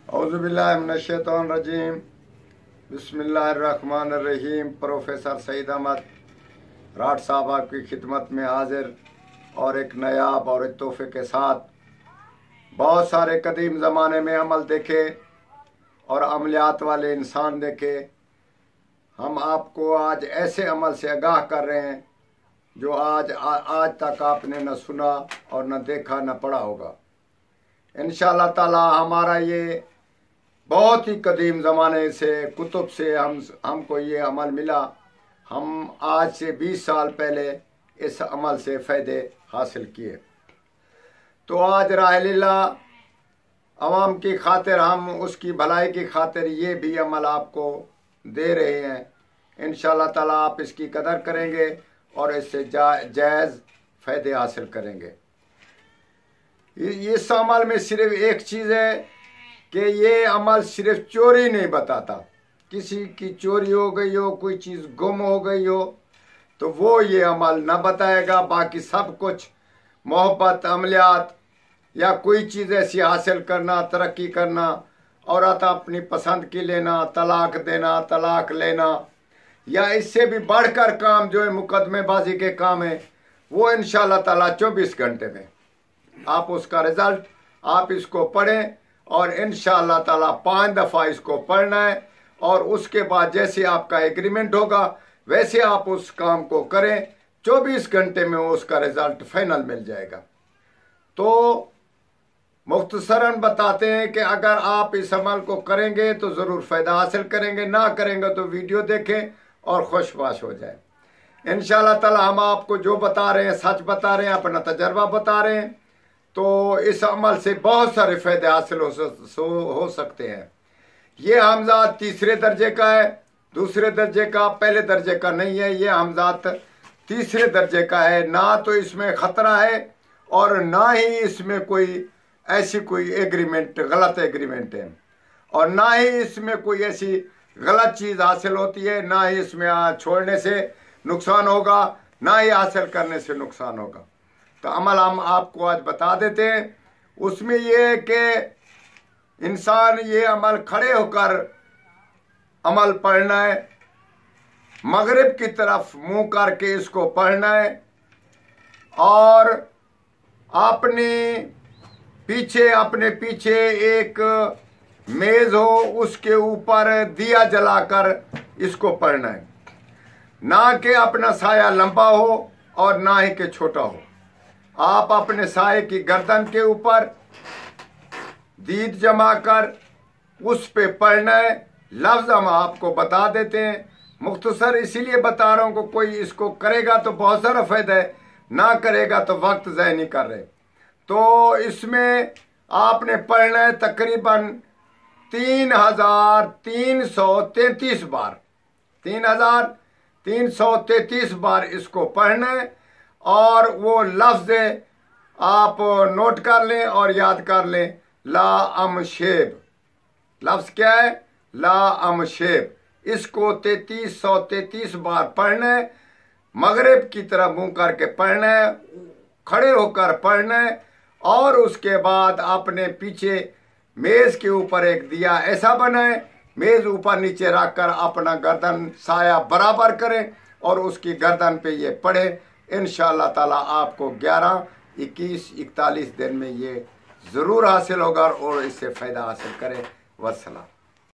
औज़ुबिल्लाहिमिनश्शैतानिर्रजीम बिस्मिल्लाहिर्रहमानिर्रहीम। प्रोफेसर सईद अहमद राठ साहब आपकी खिदमत में हाजिर और एक नायाब और एक तोहफे के साथ। बहुत सारे कदीम ज़माने में अमल देखे और अमलियात वाले इंसान देखे। हम आपको आज ऐसे अमल से आगाह कर रहे हैं जो आज तक आपने न सुना और न देखा न पढ़ा होगा। इंशाअल्लाह ताला हमारा ये बहुत ही कदीम ज़माने से कुतुब से हमको ये अमल मिला। हम आज से 20 साल पहले इस अमल से फ़ायदे हासिल किए। तो आज राहलीला अवाम की खातिर, हम उसकी भलाई की खातिर ये भी अमल आपको दे रहे हैं। इंशाअल्लाह ताला आप इसकी कदर करेंगे और इससे जायज़ फ़ायदे हासिल करेंगे। इस अमल में सिर्फ एक चीज़ है कि ये अमल सिर्फ चोरी नहीं बताता। किसी की चोरी हो गई हो, कोई चीज़ गुम हो गई हो तो वो ये अमल न बताएगा। बाकी सब कुछ मोहब्बत, अमलियात या कोई चीज़ ऐसी हासिल करना, तरक्की करना, औरत अपनी पसंद की लेना, तलाक देना, तलाक लेना या इससे भी बढ़कर काम जो है मुकदमेबाजी के काम है, वो इंशाअल्लाह ताला 24 घंटे में आप उसका रिज़ल्ट आप इसको पढ़ें और इंशाअल्लाह ताला 5 दफ़ा इसको पढ़ना है और उसके बाद जैसे आपका एग्रीमेंट होगा वैसे आप उस काम को करें। 24 घंटे में उसका रिज़ल्ट फाइनल मिल जाएगा। तो मुख्तसरन बताते हैं कि अगर आप इस अमल को करेंगे तो ज़रूर फ़ायदा हासिल करेंगे, ना करेंगे तो वीडियो देखें और खुशबाश हो जाए। इंशाअल्लाह ताला हम आपको जो बता रहे हैं सच बता रहे हैं, अपना तजर्बा बता रहे हैं। तो इस अमल से बहुत सारे फ़ायदे हासिल हो सकते हैं। ये हमजात तीसरे दर्जे का है, दूसरे दर्जे का, पहले दर्जे का नहीं है। ये हमजात तीसरे दर्जे का है। ना तो इसमें ख़तरा है और ना ही इसमें कोई ऐसी कोई एग्रीमेंट, गलत एग्रीमेंट है, और ना ही इसमें कोई ऐसी गलत चीज़ हासिल होती है। ना ही इसमें छोड़ने से नुकसान होगा, ना ही हासिल करने से नुकसान होगा। तो अमल हम आपको आज बता देते हैं। उसमें ये है कि इंसान ये अमल खड़े होकर अमल पढ़ना है, मगरिब की तरफ मुंह करके इसको पढ़ना है और अपने पीछे एक मेज़ हो, उसके ऊपर दिया जलाकर इसको पढ़ना है। ना कि अपना साया लंबा हो और ना ही कि छोटा हो। आप अपने साये की गर्दन के ऊपर दीद जमा कर उस पे पढ़ना है। लफ्ज़ हम आपको बता देते हैं, मुख्तसर इसीलिए बता रहा हूँ कि कोई इसको करेगा तो बहुत सारा फ़ायदा है, ना करेगा तो वक्त ज़ाय नहीं कर रहे। तो इसमें आपने पढ़ना है तकरीबन 3333 बार, 3333 बार इसको पढ़ना है। और वो लफ्ज़ आप नोट कर लें और याद कर लें, ला अमशेब। लफ्ज़ क्या है? ला अमशेब। इसको 3333 बार पढ़ना है, मगरिब की तरह मुंह करके पढ़ना है, खड़े होकर पढ़ना है। और उसके बाद अपने पीछे मेज़ के ऊपर एक दिया ऐसा बनाए, मेज़ ऊपर नीचे रख कर अपना गर्दन साया बराबर करें और उसकी गर्दन पे ये पढ़े। इंशाअल्लाह ताला आपको 11, 21, 41 दिन में ये ज़रूर हासिल होगा और इससे फ़ायदा हासिल करें। वस्सलाम।